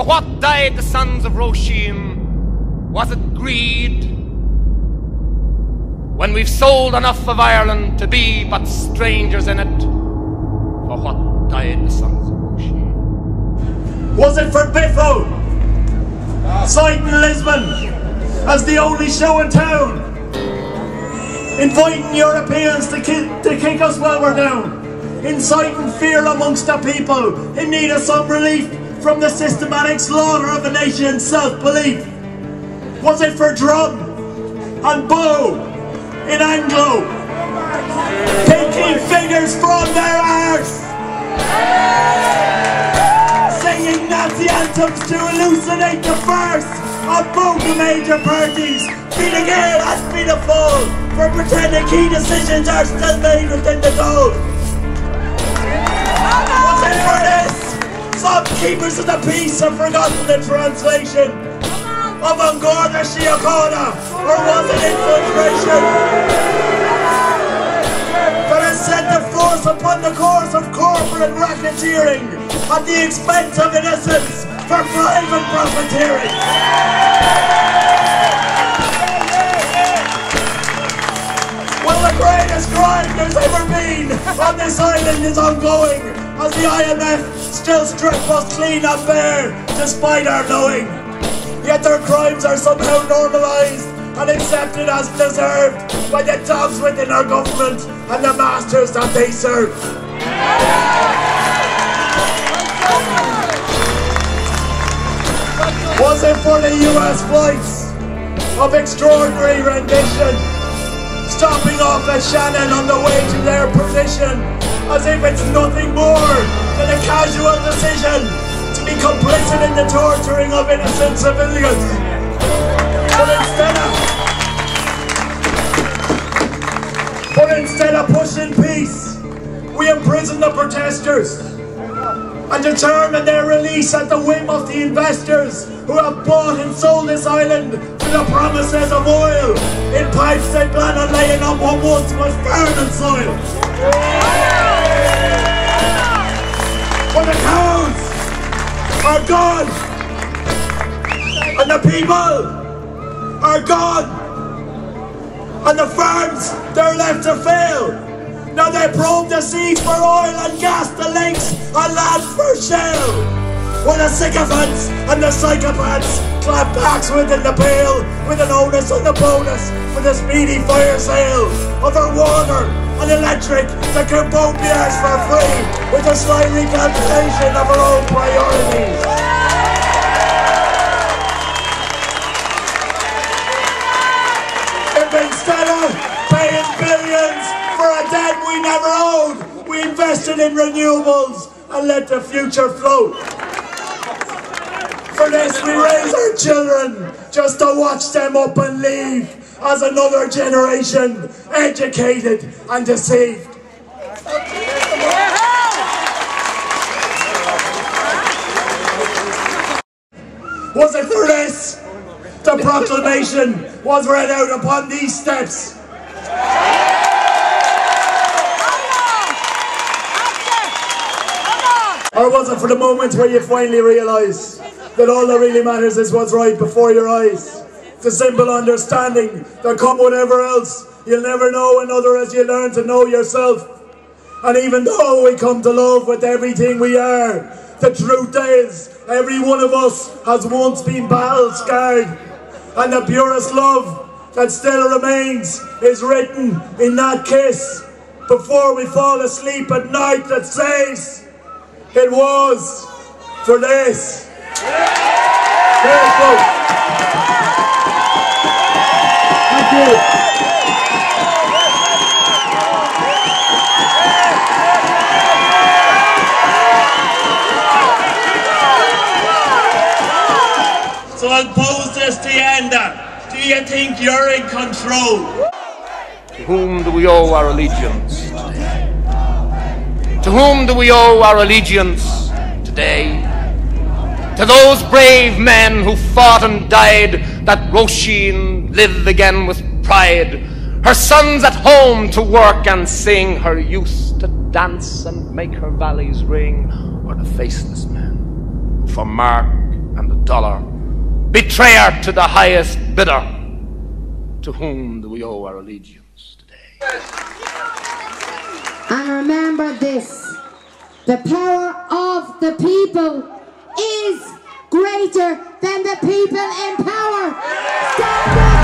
what died the sons of Roisin? Was it greed? When we've sold enough of Ireland to be but strangers in it, for what died the sons of Roisin? Was it for Biffo, sighting Lisbon as the only show in town, inviting Europeans to kick us while we're down, inciting fear amongst the people in need of some relief from the systematic slaughter of a nation's self-belief? Was it for drum and bow in Anglo, picking figures from their arse, singing Nazi anthems to elucidate the farce of both the major parties, be the gale and be the fall, for pretending key decisions are still made within the goal? Was it for this? Some keepers of the peace have forgotten the translation of Angorda Síochána, or was it infiltration that has set the force upon the course of corporate racketeering at the expense of innocence for private profiteering? Well, the greatest crime there's ever been on this island is ongoing, as the IMF still strip us clean and bare despite our knowing. Yet their crimes are somehow normalised and accepted as deserved by the dogs within our government and the masters that they serve. Was it for the US flights of extraordinary rendition, stopping off at Shannon on the way to their perdition, as if it's nothing more than a casual decision to be complicit in the torturing of innocent civilians? But instead of pushing peace, we imprison the protesters and determine their release at the whim of the investors who have bought and sold this island to the promises of oil in pipes they plan on laying on what once was fertile soil. But the cows are gone, and the people are gone, and the farms, they're left to fail. Now they probe the seas for oil and gas, the lakes and land for shale. When the sycophants and the psychopaths clap backs within the pale, with an onus on the bonus for the speedy fire sale of our water and electric that can both be ours for free, with a slight recalculation of our own priorities. If instead of paying billions for a debt we never owed, we invested in renewables and let the future float. For this we raise our children, just to watch them up and leave as another generation educated and deceived. Was it for this the proclamation was read out upon these steps? Or was it for the moment where you finally realise that all that really matters is what's right before your eyes? The simple understanding that come whatever else, you'll never know another as you learn to know yourself. And even though we come to love with everything we are, the truth is, every one of us has once been battle scarred. And the purest love that still remains is written in that kiss before we fall asleep at night that says, it was for this. Cheers, folks. Thank you. So I'll pose this to you, Enda. Do you think you're in control? To whom do we owe our allegiance today? To whom do we owe our allegiance today? To those brave men who fought and died, that Roisin live again with pride. Her sons at home to work and sing, her youth to dance and make her valleys ring, or the faceless men who for mark and the dollar, betrayer to the highest bidder. To whom do we owe our allegiance today? And remember this, the power of the people is greater than the people in power. Stand up!